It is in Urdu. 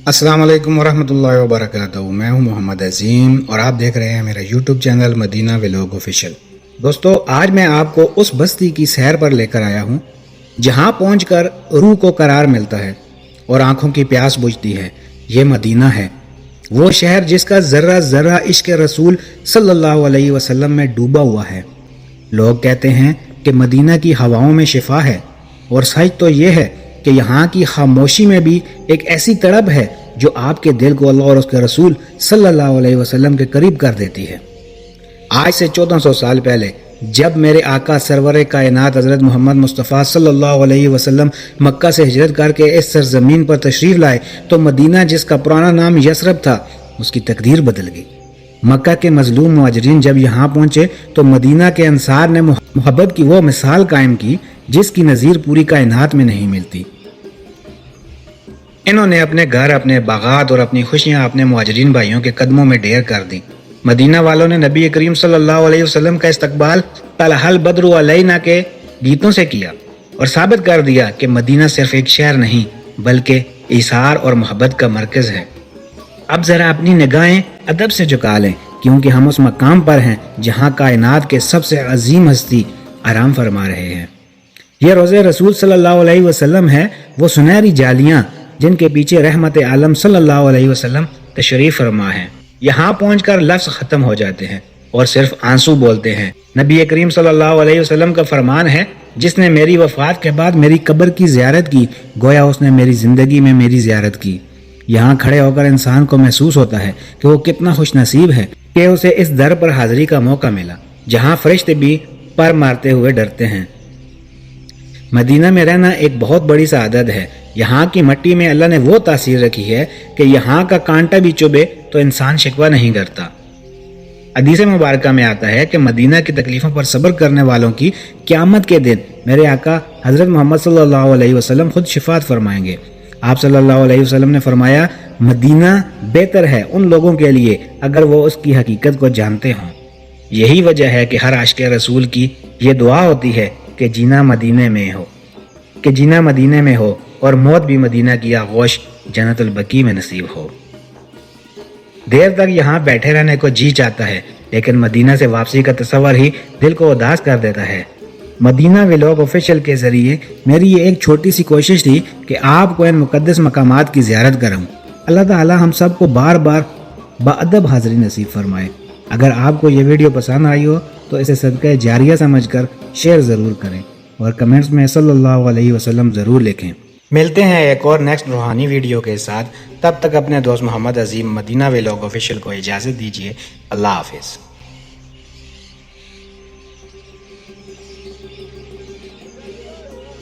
السلام علیکم ورحمۃ اللہ وبرکاتہ. میں ہوں محمد عظیم اور آپ دیکھ رہے ہیں میرا یوٹیوب چینل مدینہ ولاگ آفیشیل. دوستو، آج میں آپ کو اس بستی کی سیر پر لے کر آیا ہوں جہاں پہنچ کر روح کو قرار ملتا ہے اور آنکھوں کی پیاس بجھتی ہے. یہ مدینہ ہے، وہ شہر جس کا ذرہ ذرہ عشق رسول صلی اللہ علیہ وسلم میں ڈوبا ہوا ہے. لوگ کہتے ہیں کہ مدینہ کی ہواؤں میں شفا ہے، اور سچ تو یہ ہے کہ یہاں کی خاموشی میں بھی ایک ایسی تڑپ ہے جو آپ کے دل کو اللہ اور اس کے رسول صلی اللہ علیہ وسلم کے قریب کر دیتی ہے. آج سے 1400 سال پہلے جب میرے آقا سرور کائنات حضرت محمد مصطفیٰ صلی اللہ علیہ وسلم مکہ سے ہجرت کر کے اس سرزمین پر تشریف لائے تو مدینہ، جس کا پرانا نام یثرب تھا، اس کی تقدیر بدل گئی. مکہ کے مظلوم مہاجرین جب یہاں پہنچے تو مدینہ کے انصار نے محبت کی وہ مثال قائم کی جس کی نظیر پوری کائنات میں نہیں ملتی. انہوں نے اپنے گھر، اپنے باغات اور اپنی خوشیاں اپنے مہاجرین بھائیوں کے قدموں میں ڈھیر کر دی. مدینہ والوں نے نبی کریم صلی اللہ علیہ وسلم کا استقبال طلع البدر علینا کے گیتوں سے کیا اور ثابت کر دیا کہ مدینہ صرف ایک شہر نہیں بلکہ ایثار اور محبت کا مرکز ہے. اب ذرا اپنی نگاہیں ادب سے جھکا لیں، کیونکہ ہم اس مقام پر ہیں جہاں کائنات کے سب سے عظیم ہستی آرام فرما رہے ہیں. یہ روضہ رسول صلی اللہ علیہ وسلم ہے، وہ سنہری جالیاں جن کے پیچھے رحمت عالم صلی اللہ علیہ وسلم تشریف فرما ہے. یہاں پہنچ کر لفظ ختم ہو جاتے ہیں اور صرف آنسو بولتے ہیں. نبی کریم صلی اللہ علیہ وسلم کا فرمان ہے، جس نے میری وفات کے بعد میری قبر کی زیارت کی گویا اس نے میری زندگی میں میری زیارت کی. یہاں کھڑے ہو کر انسان کو محسوس ہوتا ہے کہ وہ کتنا خوش نصیب ہے کہ اسے اس در پر حاضری کا موقع ملا جہاں فرشتے بھی پر مارتے ہوئے ڈرتے ہیں. مدینہ میں رہنا ایک بہت بڑی سعادت ہے. یہاں کی مٹی میں اللہ نے وہ تاثیر رکھی ہے کہ یہاں کا کانٹا بھی چبھے تو انسان شکوہ نہیں کرتا. حدیث مبارکہ میں آتا ہے کہ مدینہ کی تکلیفوں پر صبر کرنے والوں کی قیامت کے دن میرے آقا حضرت محمد صلی اللہ علیہ وسلم خود شفاعت فرمائیں گے. آپ صلی اللہ علیہ وسلم نے فرمایا، مدینہ بہتر ہے ان لوگوں کے لیے اگر وہ اس کی حقیقت کو جانتے ہوں. یہی وجہ ہے کہ ہر عاشق رسول کی یہ دعا ہوتی ہے کہ جینا مدینے میں ہو اور موت بھی مدینہ کی آغوش جنت البقیع میں نصیب ہو. دیر تک یہاں بیٹھے رہنے کو جی چاہتا ہے، لیکن مدینہ سے واپسی کا تصور ہی دل کو اداس کر دیتا ہے. مدینہ ولاگ آفیشیل کے ذریعے میری یہ ایک چھوٹی سی کوشش تھی کہ آپ کو ان مقدس مقامات کی زیارت کروں. اللہ تعالی ہم سب کو بار بار باادب حاضری نصیب فرمائے. اگر آپ کو یہ ویڈیو پسند آئی ہو تو اسے صدقہ جاریہ سمجھ کر شیئر ضرور کریں اور کمنٹس میں صلی اللہ علیہ وسلم ضرور لکھیں. ملتے ہیں ایک اور نیکسٹ روحانی ویڈیو کے ساتھ. تب تک اپنے دوست محمد عظیم مدینہ ولاگ آفیشیل کو اجازت دیجیے. اللہ حافظ.